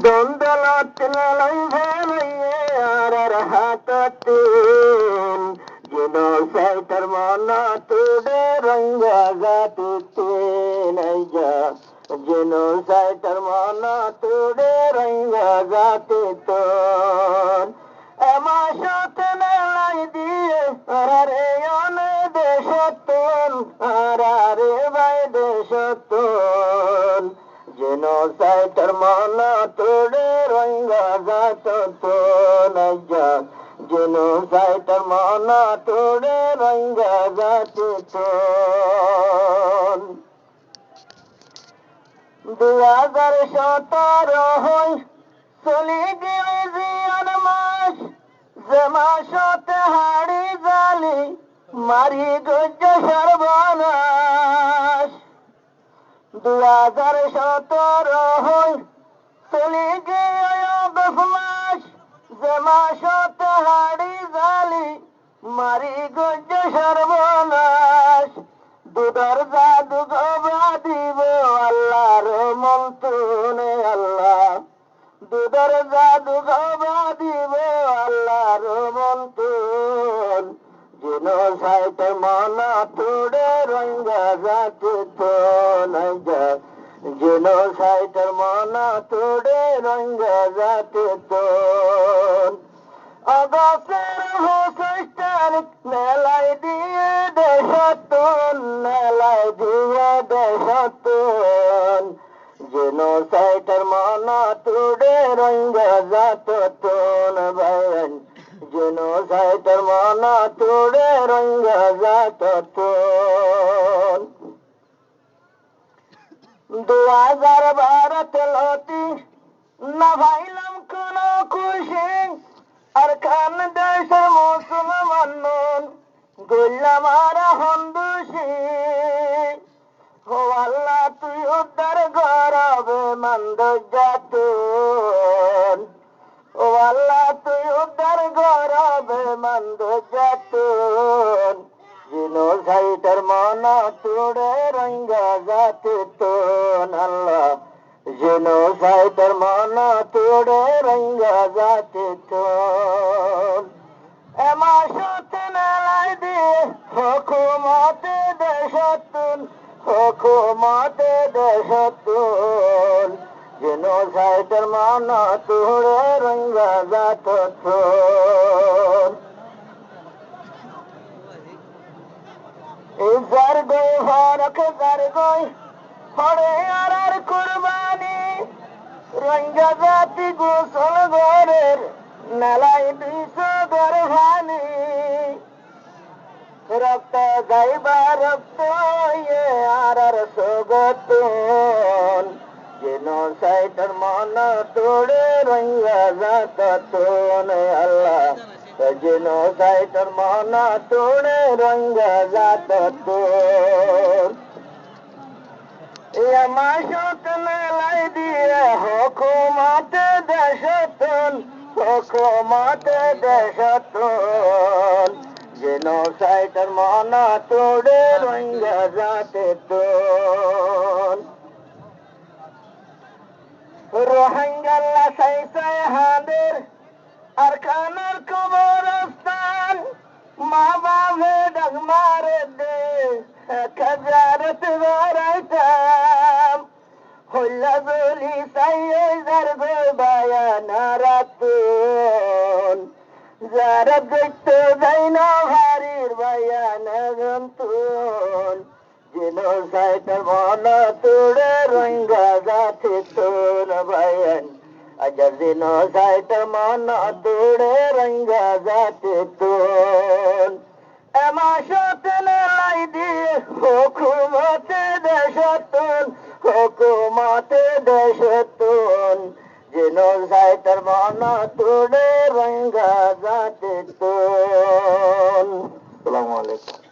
দন্দলত লই ভেলাইয়ে আর হাততিন জিনোসাইটার মনা তুডে রঙ্গা জাতিতিন আইজা জিনোসাইটার মনা তুডে রঙ্গা জাতিতিন এমাশতে লাই দিয়ে আরে অনে দেশতুন আরে ভাই দেশতুন জিনোসাইটার মনা তুডে রঙ্গা জাতিতিন আইজা জিনোসাইটার মনা তুডে রঙ্গা জাতিতিন 2017 হই চলি গেলে জিয়ান মাস যে মাসতে হাড়ি জালি মারি গজ্জ সর্বনাশ 2017 হই চলি গিয়ে 10 মাস যে মাসতে হাড়ি জালি মারি গজ্জ সর্বনাশ দুধর জাদু গবা দিব আল্লাহর মন্তুনে আল্লাহ দুধর জাদু গবা দিব আল্লাহর মন্তুন জিনোসাইটার মনা তুড়ে রঙ্গা জাতিতিন জিনোসাইটার মনা তুড়ে রঙ্গা জাতিতিন অগস্টের 25 তারিখ মেলাই দিয়ে দেশতুন মেলাই দিয়ে দেশতুন জিনোসাইটার মনা তুড়ে রঙ্গা জাতিতিন ভাইন জিনোসাইটার মনা তুড়ে রঙ্গা জাতিতিন 2012 লতি না ভাইলাম কোন খুশি আর খান দেশের মুসলমান গইলাম আর হন্দুসি ও আল্লাহ তুই উদ্ধার গরবে মন্দ জাতুন ও আল্লাহ তুই উদ্ধার গরবে মন্দ জাতুন জিনোসাইটার মনা তুড়ে রঙ্গা জাতিতিন আল্লাহ জিনোসাইটার মনা তুড়ে রঙ্গা জাতিতিন এমাশতে লাই দিয়ে হুকুমতে দেশতুন হুকুমতে দেশতুন জিনোসাইটার মনা তুড়ে রঙ্গা জাতিতিন ইজার গই হরক জার গই হরে আর কুরবানি রঙ্গা জাতি গোসল ঘরের নালাই 200 গর্ভানি রক্ত যাইবা রক্ত আর সগতুন জিনোসাইটার মনা তুড়ে রঙ্গা জাতিতিন আল্লাহ জিনোসাইটার মনা তুড়ে রঙ্গা জাতিতিন এমাশতে লাই দিয়ে হুকুমতে দেশতুন হুকুমতে দেশতুন জিনোসাইটার মনা তুড়ে রঙ্গা জাতিতিন রোহিঙ্গা সাইসাই হাদের আর খানার কবরস্থান মা বাবা ডাকমারে দে খাজারত গরাইতাম হল্লা গলি সাইয়ে জার গো বায়ানা রাতুন যারা দেখতে যাই না হারির বায়ানা গন্তুন জিনোসাইটার মনা তুড়ে রঙ্গা জাতিতিন বায়ান আজা জিনোসাইটার মনা তুড়ে রঙ্গা জাতিতিন এমাশতে লাই দিয়ে হুকুমতে দেশতুন হুকুমতে দেশতুন জিনোসাইটার মনা তুড়ে রঙ্গা জাতিতিন। আসসালামু আলাইকুম।